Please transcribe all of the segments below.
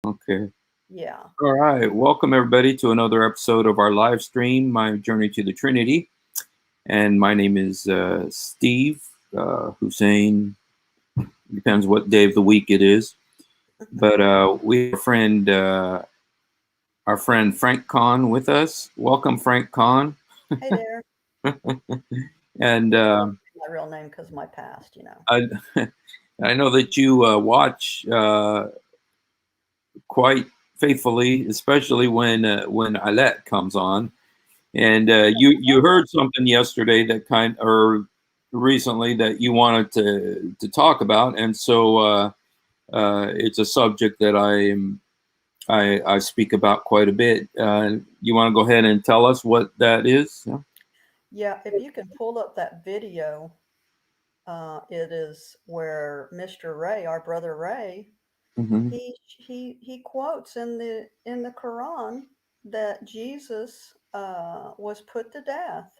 Okay. Yeah. All right. Welcome, everybody, to another episode of our live stream, My Journey to the Trinity. And my name is Steve Hussein. Depends what day of the week it is. But we have our friend Frank Kahn with us. Welcome, Frank Kahn. Hey there. And You can't say my real name because of my past. I, I know that you watch quite faithfully, especially when Alette comes on. And you heard something yesterday or recently that you wanted to talk about, and so it's a subject that I speak about quite a bit. You want to go ahead and tell us what that is? Yeah. Yeah, if you can pull up that video, it is where Mr. Ray, our brother Ray, Hmm. he quotes in the Quran that Jesus was put to death.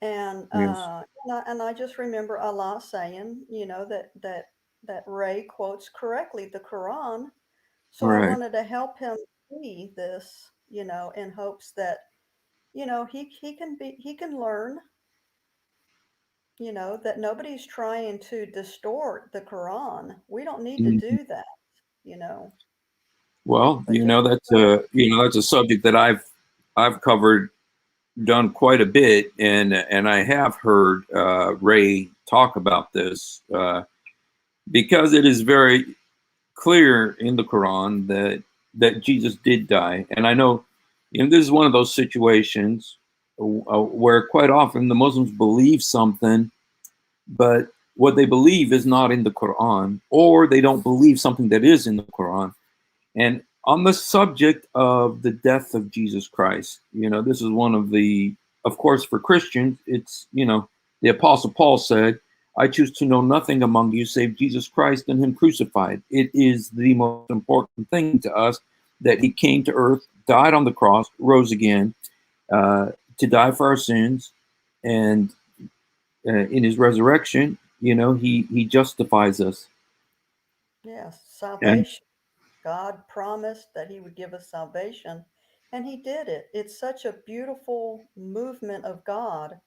Yes. And I just remember Allah saying, that Ray quotes correctly the Quran. So I Right. wanted to help him see this, in hopes that, he can learn, that nobody's trying to distort the Quran. We don't need to Mhm. do that, you know. Well, But just that's a subject that I've covered, done quite a bit, and I have heard Ray talk about this because it is very clear in the Quran that Jesus did die, and I know, this is one of those situations where quite often the Muslims believe something, but what they believe is not in the Quran, or they don't believe something that is in the Quran. And on the subject of the death of Jesus Christ, this is one of of course, for Christians, it's, the Apostle Paul said, I choose to know nothing among you save Jesus Christ and Him crucified. It is the most important thing to us that He came to earth, died on the cross, rose again to die for our sins. And in His resurrection, He justifies us. yes, And salvation. God promised that he would give us salvation, and he did it. It's such a beautiful movement of God,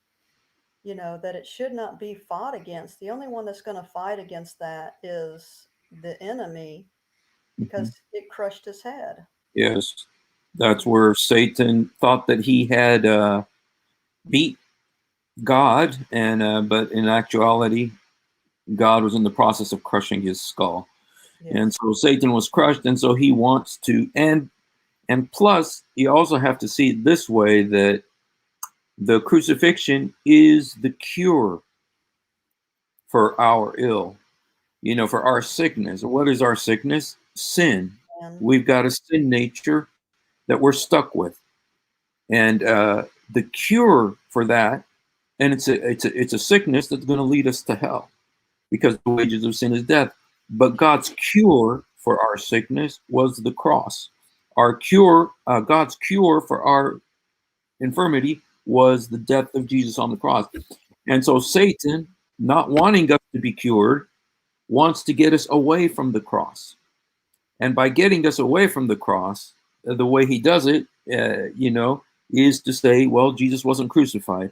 that it should not be fought against. The only one that's going to fight against that is the enemy, mhm, because it crushed his head. yes, that's Yeah. where Satan thought that he had beat God, and but in actuality, God was in the process of crushing his skull, and Yes. so Satan was crushed, and so he wants to, and plus, you also have to see it this way, that the crucifixion is the cure for our ill, for our sickness. What is our sickness? Sin. And We've got a sin nature that we're stuck with, and the cure for that, and it's a sickness that's going to lead us to hell, because the wages of sin is death. But God's cure for our sickness was the cross. God's cure for our infirmity was the death of Jesus on the cross. And so Satan, not wanting us to be cured, wants to get us away from the cross. And by getting us away from the cross, the way he does it, is to say, well, Jesus wasn't crucified.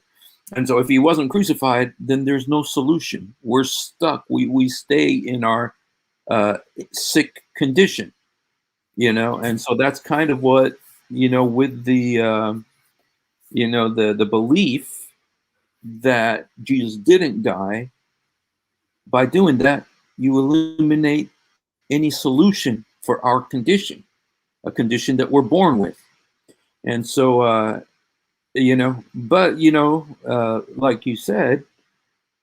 And so if he wasn't crucified, then there's no solution. We're stuck. We stay in our sick condition, and so that's kind of what, with the belief that Jesus didn't die. By doing that, you eliminate any solution for our condition, a condition that we're born with. And so, but, like you said,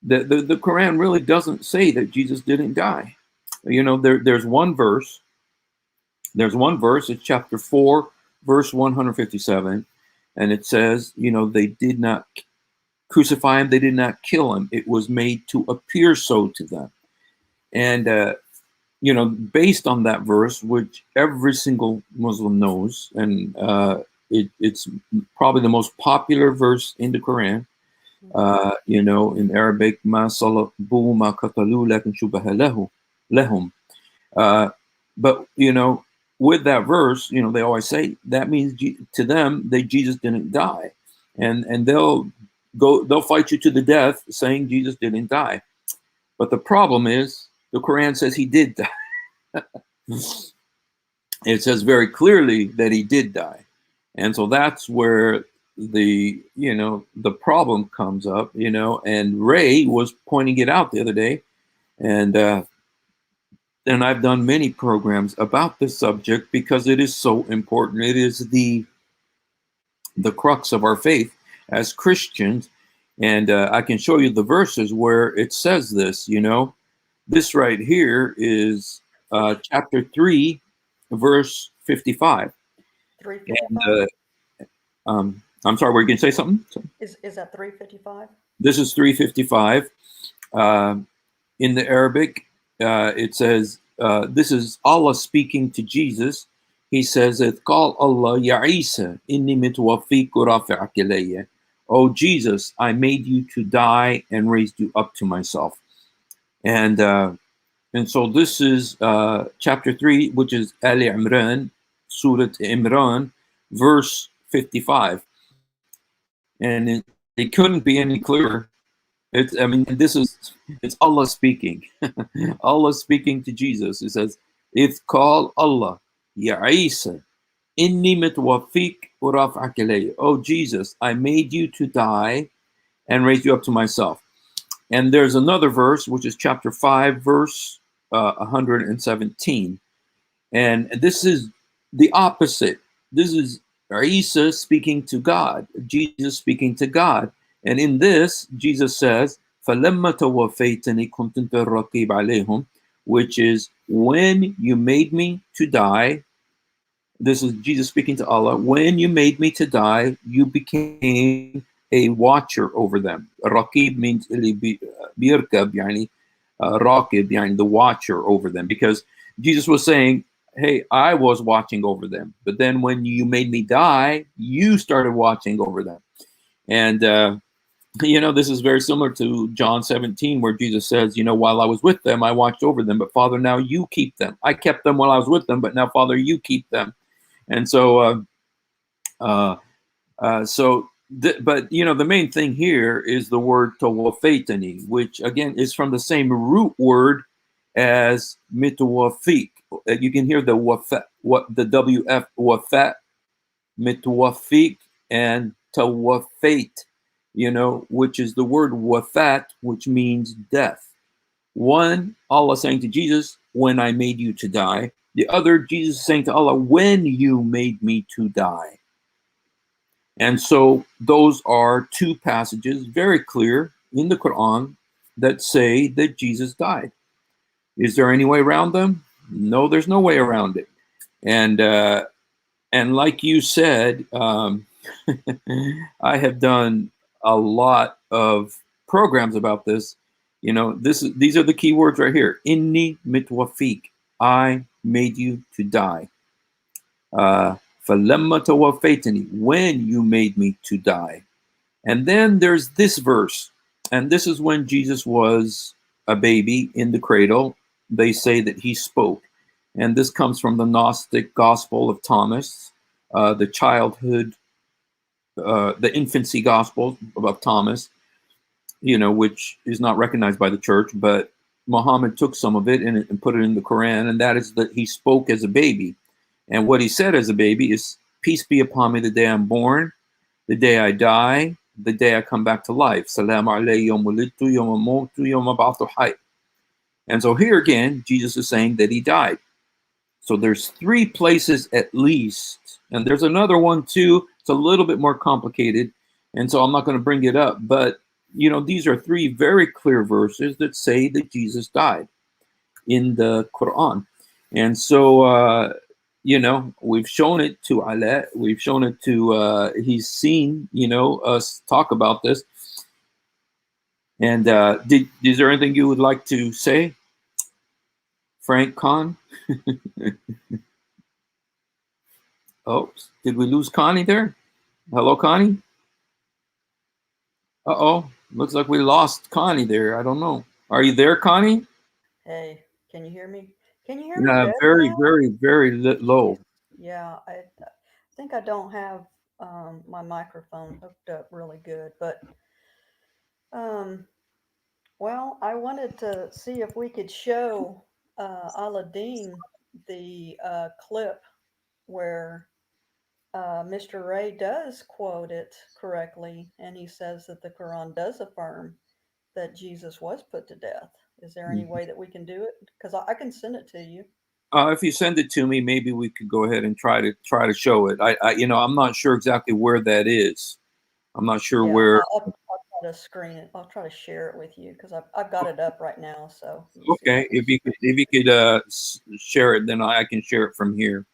the Quran really doesn't say that Jesus didn't die. There's one verse, it's chapter 4, verse 157, and it says, they did not crucify him, they did not kill him. It was made to appear so to them. And based on that verse, which every single Muslim knows, and it's probably the most popular verse in the Quran. In Arabic, ma salabu ma qatalu lakin shubaha lahum. Uh, but with that verse, they always say that means to them that Jesus didn't die, and they'll fight you to the death saying Jesus didn't die. But the problem is the Quran says he did die. It says very clearly that he did die, and so that's where the problem comes up. And Ray was pointing it out the other day, and I've done many programs about this subject because it is so important. It is the crux of our faith as Christians. And I can show you the verses where it says this. This right here is chapter 3, verse 55. 355. And I'm sorry, were you going to say something? Is that 355? This is 355. In the Arabic, it says, this is Allah speaking to Jesus. He says, "Qal Allah ya Isa, inni mitwafiq rafi'ak ilayya." Oh Jesus, I made you to die and raised you up to myself. And so this is chapter 3, which is Ali Imran, Surah Imran, verse 55. And it couldn't be any clearer. It's Allah speaking. Allah speaking to Jesus. It says, "If call Allah, ya Isa, inni mitwafiq uraf'ak ilayya." Oh Jesus, I made you to die and raise you up to myself. And there's another verse, which is chapter 5, verse 117. And this is the opposite. This is Isa speaking to God, Jesus speaking to God. And in this, Jesus says, فَلَمَّا تَوَفَّيْتَنِي كُنْتَ الرَّقِيبَ عَلَيْهِمْ, which is when you made me to die. This is Jesus speaking to Allah. When you made me to die, you became a watcher over them. Raqib means birkab, yani raqib, yani the watcher over them. Because Jesus was saying, hey, I was watching over them. But then when you made me die, you started watching over them. And, this is very similar to John 17, where Jesus says, while I was with them, I watched over them. But Father, now you keep them. I kept them while I was with them, but now, Father, you keep them. And so, but the main thing here is the word tawafaitani, which again is from the same root word as mitawafiq. You can hear the wafat, the wf wafat, mitawafiq, and tawafait, which is the word wafat, which means death. One, Allah saying to Jesus, when I made you to die. The other, Jesus saying to Allah, when you made me to die. And so those are two passages, very clear in the Quran, that say that Jesus died. Is there any way around them? No, there's no way around it. And like you said, I have done a lot of programs about this. These are the key words right here. Inni mitwafiq. I made you to die. فَلَمَّا تَوَفَّيْتَنِي, when you made me to die. And then there's this verse, and this is when Jesus was a baby in the cradle. They say that he spoke. And this comes from the Gnostic Gospel of Thomas, the childhood, the infancy Gospel of Thomas, which is not recognized by the church, but Muhammad took some of it and put it in the Quran, and that is that he spoke as a baby. And what he said as a baby is, peace be upon me the day I'm born, the day I die, the day I come back to life. Salam alayhi yawma wulidtu, yawma amutu, yawma ba'athu hayy. And so here again, Jesus is saying that he died. So there's 3 places at least, and there's another one too. It's a little bit more complicated, and so I'm not going to bring it up. But these are 3 very clear verses that say that Jesus died in the Quran. And so, we've shown it to Allah. We've shown it to, he's seen, us talk about this. And is there anything you would like to say, Frank Khan? Oh, did we lose Connie there? Hello, Connie? Uh-oh, looks like we lost Connie there. I don't know. Are you there, Connie? Hey, can you hear me? Can you hear me better Very, now? very, very low. Yeah, I think I don't have my microphone hooked up really good, but um, well, I wanted to see if we could show Aladdin the clip where Mr. Ray does quote it correctly, and he says that the Quran does affirm that Jesus was put to death. Is there any way that we can do it? Because I can send it to you. If you send it to me, maybe we could go ahead and try to show it. I'm not sure exactly where that is. I'm not sure Yeah, where. I'll try to screen it. I'll try to share it with you because I've got it up right now. So let me see if I Okay, can. if you could share it, then I can share it from here.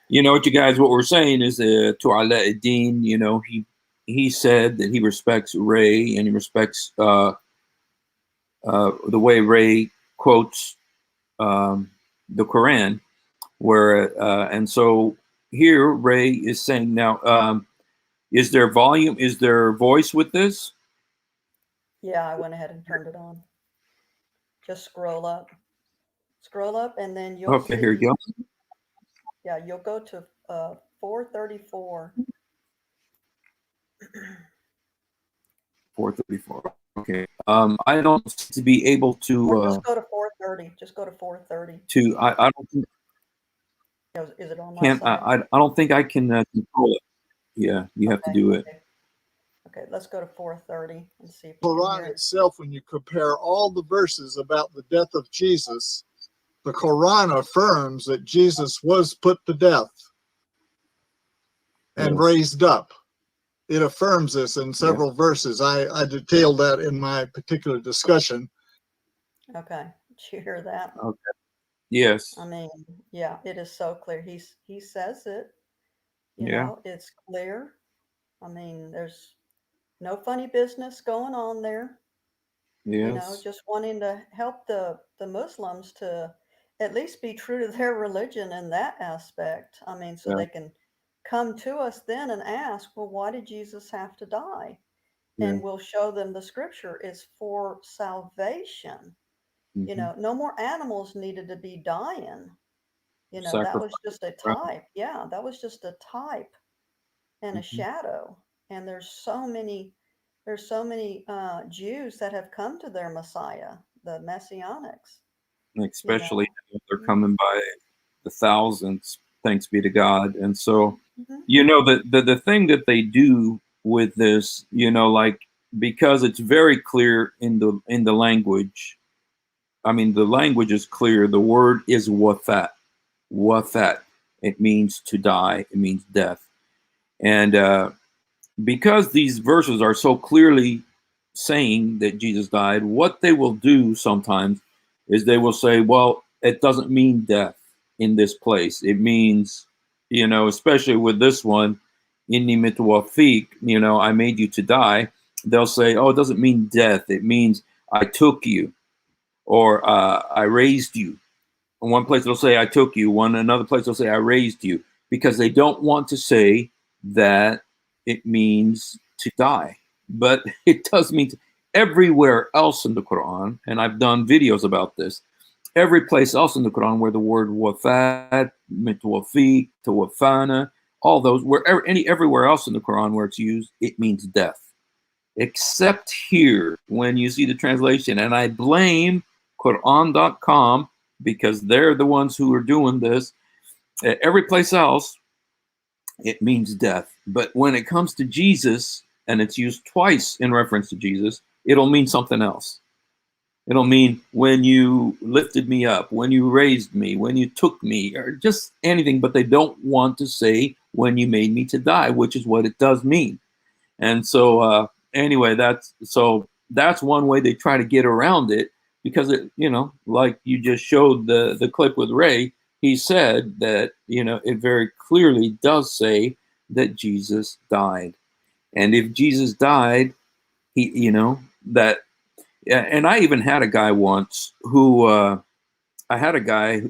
You know what, you guys, what we're saying is to Alaeddin, he said that he respects Ray and he respects the way Ray quotes um, the Quran, where and so here Ray is saying now, is there volume? Is there voice with this? Yeah, I went ahead and turned it on. Just scroll up, and then you'll Okay, here you see. go. Yeah, you'll go to 434. 434. Okay. I don't seem to be able Or just go to 430. Just go to 430. I don't think Is it on my can side? I don't think I can control it. Yeah, you have to Okay, do it. okay. Okay, let's go to 430 and see if The we can hear Quran it. itself, when you compare all the verses about the death of Jesus, the Quran affirms that Jesus was put to death and Yes. raised up. It affirms this in several verses. I detailed that in my particular discussion. Okay, did you hear that? Okay. Yes. I mean, yeah, it is so clear. He says it, Yeah. it's clear. I mean, there's no funny business going on there. Yes. Just wanting to help the Muslims to at least be true to their religion in that aspect. I mean, so Yeah. they can come to us then and ask, well, why did Jesus have to die? Yeah. And we'll show them the scripture is for salvation. Mm-hmm. No more animals needed to be dying. That was Sacrifice. just a Right. type. Yeah, that was just a type and a Mm-hmm. shadow. And there's so many Jews that have come to their Messiah, the Messianics. You Especially know. they're Mhm, coming by the thousands. Thanks be to God. And so, mhm. the thing that they do with this, like, because it's very clear in the language. I mean, the language is clear. The word is wafat. Wafat. It means to die. It means death. And because these verses are so clearly saying that Jesus died, what they will do sometimes is they will say, well, it doesn't mean death in this place. It means, especially with this one, inni mitwafik, I made you to die. They'll say, oh, it doesn't mean death. It means I took you, or I raised you. In one place they'll say I took you. Another place they'll say I raised you, because they don't want to say that it means to die, but it does mean everywhere else in the Quran. And I've done videos about this. Every place else in the Quran where the word wafat, mitwafiq, tawafana, all those, everywhere else in the Quran where it's used, it means death, except here when you see the translation. And I blame Quran.com because they're the ones who are doing this. Every place else, it means death. But when it comes to Jesus, and it's used twice in reference to Jesus, it'll mean something else. It'll mean when you lifted me up, when you raised me, when you took me, or just anything, but they don't want to say when you made me to die, which is what it does mean. And so, anyway, that's one way they try to get around it, because like you just showed the clip with Ray, he said that it very clearly does say that Jesus died, and if Jesus died, he that. And I even had a guy once who I had a guy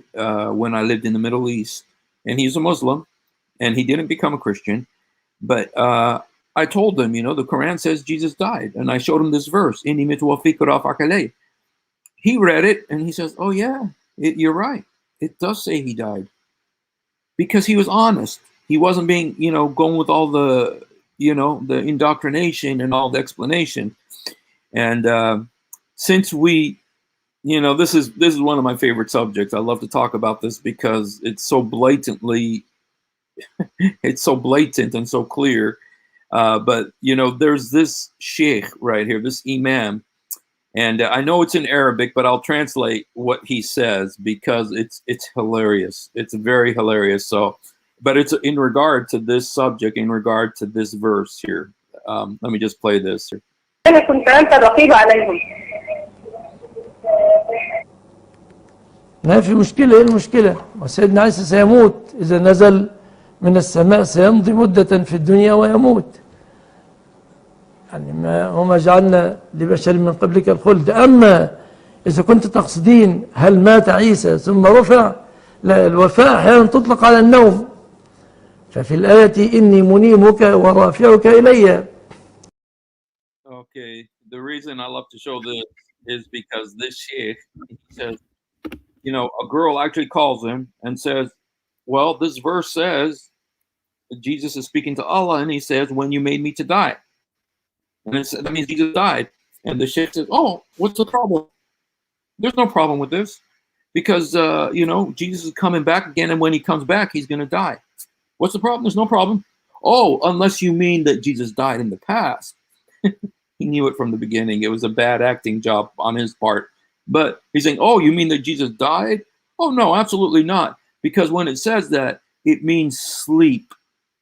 when I lived in the Middle East, and he's a Muslim, and he didn't become a Christian. But I told them, the Quran says Jesus died. And I showed him this verse. He read it and he says, oh, yeah, you're right. it does say he died because he was honest. He wasn't being, going with all the, the indoctrination and all the explanation. And since we, this is one of my favorite subjects. I love to talk about this because it's so blatantly, it's so blatant and so clear. But there's this sheikh right here, this imam, and I know it's in Arabic, but I'll translate what he says because it's hilarious. It's very hilarious. So, but it's in regard to this subject, in regard to this verse here. Let me just play this here. ما في مشكلة. إيه المشكلة؟ وسيدنا عيسى سيموت إذا نزل من السماء، سيمضي مدة في الدنيا ويموت. يعني وما جعلنا لبشر من قبلك الخلد. أما إذا كنت تقصدين هل مات عيسى ثم رفع، لا، الوفاة أحيانا تطلق على النوم. ففي الآية إني منيمك ورافعك إلي. Okay, the reason I love to show this is because this sheikh, he says, a girl actually calls him and says, well, this verse says Jesus is speaking to Allah, and he says, when you made me to die. And that means Jesus died. And the sheikh says, oh, what's the problem? There's no problem with this because, Jesus is coming back again. And when he comes back, he's going to die. What's the problem? There's no problem. Oh, unless you mean that Jesus died in the past. He knew it from the beginning. It was a bad acting job on his part. But he's saying, oh, you mean that Jesus died? Oh, no, absolutely not. Because when it says that, it means sleep.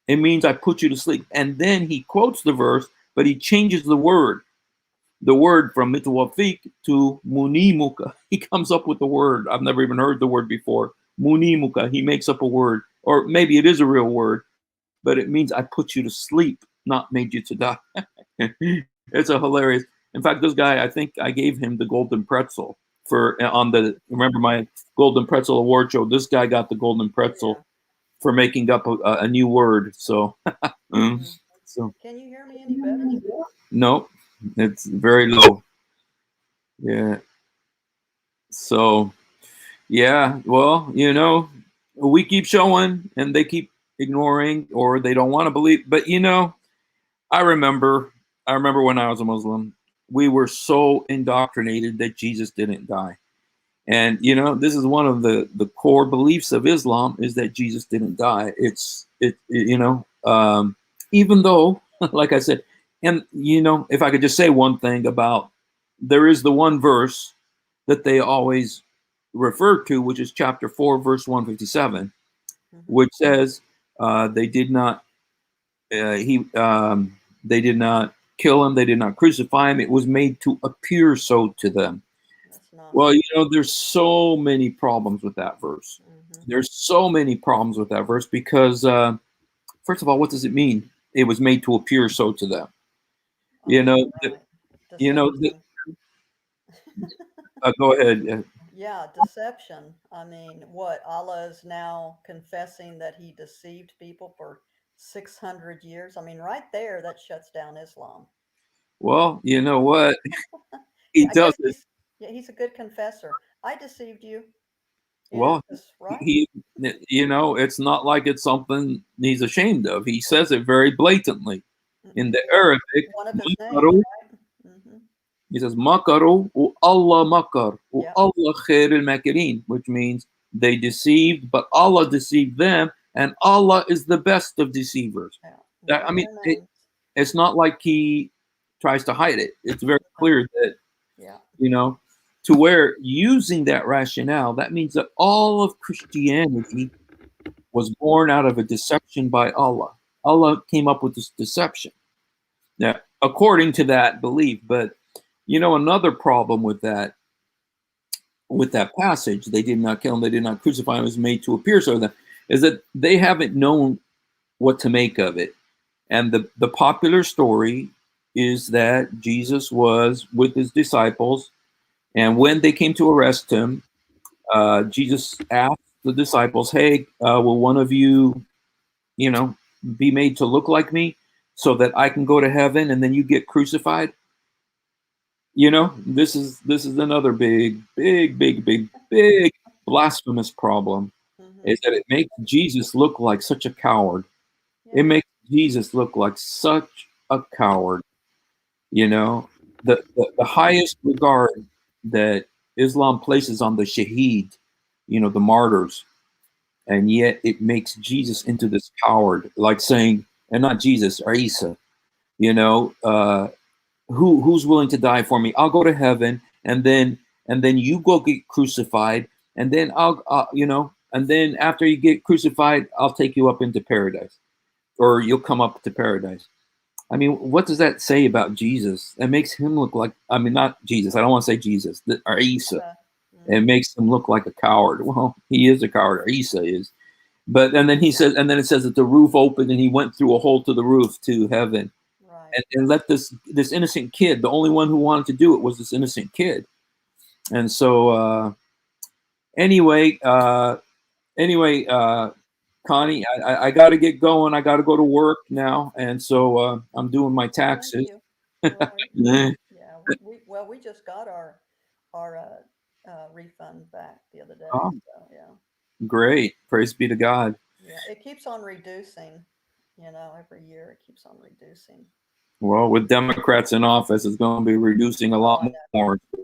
It means I put you to sleep. And then he quotes the verse, but he changes the word from mitawafik to munimuka. He comes up with the word. I've never even heard the word before. Munimuka. He makes up a word, or maybe it is a real word, but it means I put you to sleep, not made you to die. It's a hilarious. In fact, this guy, I think I gave him the golden pretzel remember my golden pretzel award show. This guy got the golden pretzel for making up a new word. So, so can you hear me any better? No, it's very low. Yeah. So, yeah. Well, we keep showing, and they keep ignoring, or they don't want to believe. But I remember when I was a Muslim, we were so indoctrinated that Jesus didn't die. And, this is one of the core beliefs of Islam is that Jesus didn't die. Even though, like I said, and, if I could just say one thing about, there is the one verse that they always refer to, which is chapter 4, verse 157, which says they did not kill him. They did not crucify him. It was made to appear so to them. Well, there's so many problems with that verse. There's so many problems with that verse because, first of all, what does it mean? It was made to appear so to them. Go ahead. Yeah, deception. I mean, what, Allah is now confessing that he deceived people for 600 years. I mean, right there, that shuts down Islam. Well, you know what? He does it. He's a good confessor. I deceived you. Well, right? It's not like it's something he's ashamed of. He says it very blatantly in the Arabic. One of his names, right? He says, Makaru Allah makar, Allah khair al-makirin, which means they deceived, but Allah deceived them, and Allah is the best of deceivers. It's not like he tries to hide it. It's very clear that, to where using that rationale, that means that all of Christianity was born out of a deception by Allah. Allah came up with this deception. Now, according to that belief, but another problem with that passage, they did not kill him, they did not crucify him, it was made to appear so to them, is that they haven't known what to make of it. And the popular story is that Jesus was with his disciples, and when they came to arrest him, Jesus asked the disciples, hey, will one of you, be made to look like me so that I can go to heaven and then you get crucified? This is another big blasphemous problem Mhm. is that it makes Jesus look like such a coward. Yeah. It makes Jesus look like such a coward. You know, the highest regard that Islam places on the shaheed, you know, the martyrs, and yet it makes Jesus into this coward, like saying, and not Jesus, or Isa, you know, who's willing to die for me? I'll go to heaven, and then you go get crucified, and then you know, and then after you get crucified, I'll take you up into paradise, or you'll come up to paradise. I mean, what does that say about Jesus? It makes him look like, I mean, not Jesus. I don't want to say Jesus, or Isa. It Mhm. makes him look like a coward. Well, he is a coward, or Isa is. But and then he says, and then it says that the roof opened and he went through a hole to the roof to heaven, Right. and let this innocent kid. The only one who wanted to do it was this innocent kid. And so anyway, Connie, I got to get going. I got to go to work now, and so I'm doing my Thank taxes. you. Right. Yeah. Yeah. We just got our refund back the other day. Oh, So yeah. great. Praise be to God. Yeah. It keeps on reducing. You know, every year it keeps on reducing. Well, with Democrats in office, it's going to be reducing a Oh, lot I know. more. I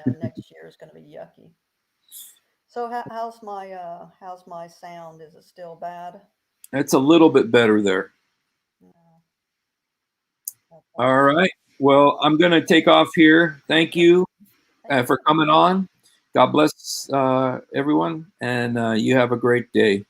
know. Next year is going to be yucky. So how's my sound? Is it still bad? It's a little bit better there. No. Okay. All right. Well, I'm going to take off here. Thank you Thank for you. coming on. God bless everyone, and you have a great day.